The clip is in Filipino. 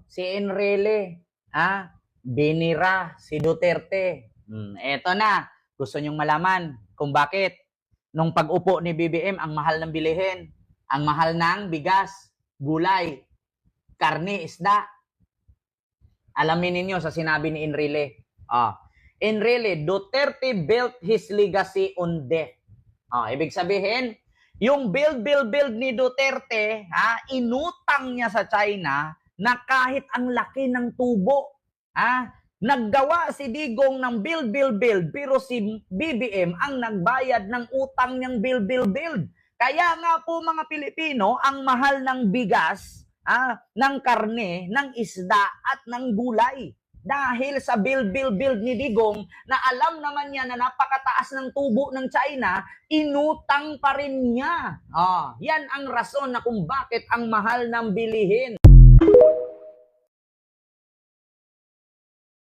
Si Enrile, binira si Duterte. Eto na, gusto nyong malaman kung bakit nung pag-upo ni BBM ang mahal ng bilihin, ang mahal ng bigas, gulay, karne, isda. Alamin ninyo sa sinabi ni Enrile. Enrile, Duterte built his legacy on death. Ibig sabihin, yung build ni Duterte, inutang niya sa China na kahit ang laki ng tubo. Naggawa si Digong ng build, pero si BBM ang nagbayad ng utang niyang build. Kaya nga po mga Pilipino, ang mahal ng bigas, ng karne, ng isda at ng gulay. Dahil sa build ni Digong na alam naman niya na napakataas ng tubo ng China, inutang pa rin niya. Yan ang rason na kung bakit ang mahal ng bilihin.